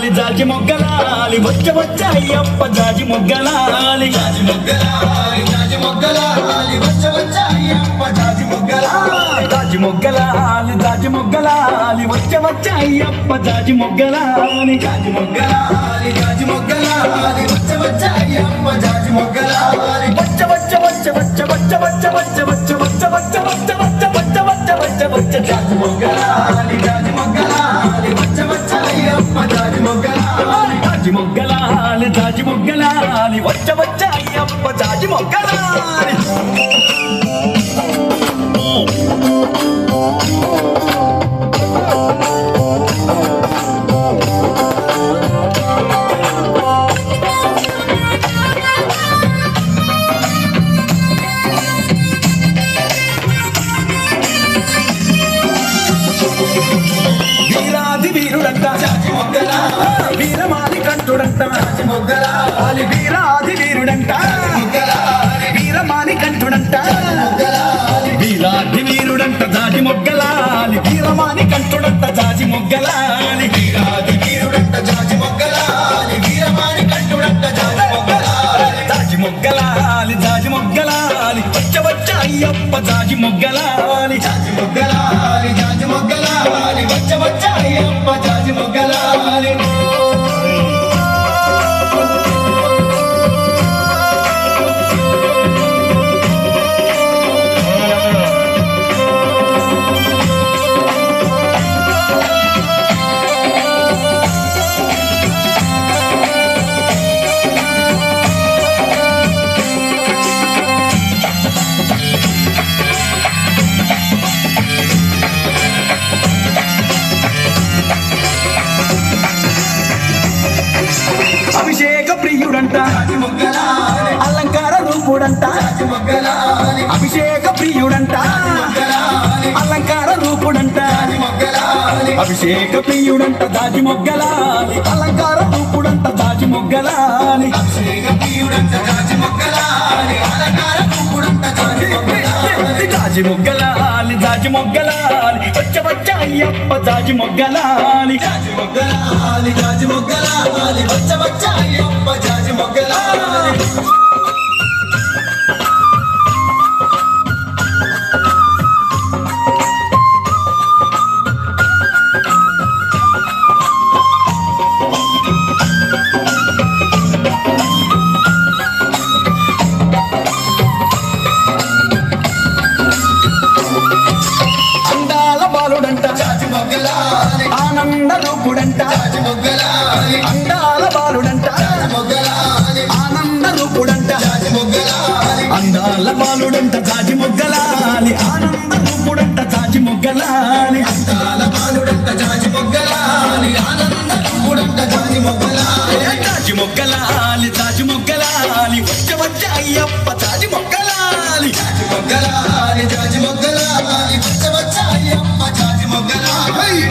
జాజి మొగ్గలాలి వచ్చ వచ్చ అయ్యప్ప జాజి మొగ్గలాలి జాజి మొగ్గలాలి జాజి మొగ్గలాలి వచ్చ వచ్చ అయ్యప్ప జాజి మొగ్గలాలి జాజి మొగ్గలాలి జాజి మొగ్గలాలి వచ్చ వచ్చ అయ్యప్ప జాజి మొగ్గలాలి జాజి మొగ్గలాలి జాజి మొగ్గలాలి వచ్చ వచ్చ అయ్యప్ప జాజి మొగ్గలాలి వచ్చ వచ్చ వచ్చ వచ్చ వచ్చ వచ్చ వచ్చ వచ్చ వచ్చ వచ్చ వచ్చ వచ్చ వచ్చ వచ్చ వచ్చ వచ్చ జాజి మొగ్గలాలి జాజి మొగ్గలాలి వచ్చ వచ్చ అయ్యప్ప జాజి మొగ్గలాలి జాజి మొగ్గలాలి జాజి మొగ్గలాలి వచ్చ వచ్చ అయ్యప్ప జాజి మొగ్గలాలి వీరుడంట జాజి మొగ్గలాలి వీరమాలి కంఠుడంట జాజి మొగ్గలాలి వీరాది వీరుడంట మొగ్గలాలి వీరమాలి కంఠుడంట మొగ్గలాలి వీరాది వీరుడంట జాజి మొగ్గలాలి వీరమాని కంఠుడంట జాజి మొగ్గలాలి వీరాది వీరుడంట జాజి మొగ్గలాలి వీరమాని కంఠుడంట జాజి మొగ్గలాలి జాజి మొగ్గలాలి జాజి మొగ్గలాలి వచ్చ వచ్చ అయ్యప్ప జాజి మొగ్గలాలి జాజి మొగ్గలాలి జాజి మొగ్గలాలి వచ్చ వచ్చ అయ్యప్ప జాజి మొగ్గలాలి అభిషేక ప్రియుడంట జాజి మొగ్గలాలి అలంకార రూపుడంట జాజి మొగ్గలాలి అభిషేక ప్రియుడంట మొగ్గలాలి అలంకార రూపుడంట జాజి మొగ్గలాలి అభిషేక ప్రియుడంట జాజి మొగ్గలాలి అలంకార రూపుడంట జాజి మొగ్గలాలి అభిషేక ప్రియుడంట జాజి మొగ్గలాలి అలంకార రూపుడంట జాజి మొగ్గలాలి జాజి మొగ్గలాలి జాజి మొగ్గలాలి వచ్చ వచ్చ అయ్యప్ప జాజి మొగ్గలాలి జాజి మొగ్గలాలి జాజి మొగ్గలాలి వచ్చ వచ్చ అయ్యప్ప జాజి మొగ్గలాలి అందాల బాలుడంట జాజి మొగ్గలాలి ఆనంద రూపుడంట జాజి మొగ్గలాలి అందాల బాలుడంట మొగ్గలాలి ఆనంద రూపుడంట జాజి మొగ్గలాలి అందాల బాలుడంట జాజి మొగ్గలాలి ఆనంద రూపుడంట జాజి మొగ్గలాలి అందాల బాలుడంట జాజి మొగ్గలాలి ఆనంద రూపుడంట జాజి మొగ్గలాలి జాజి మొగ్గలాలి జాజి మొగ్గలాలి వచ్చ వచ్చ అయ్యప్ప జాజి మొగ్గలాలి జాజి మొగ్గలాలి జాజి మొగ్గలాలి వచ్చ వచ్చ అయ్యప్ప జాజి మొగ్గలాలి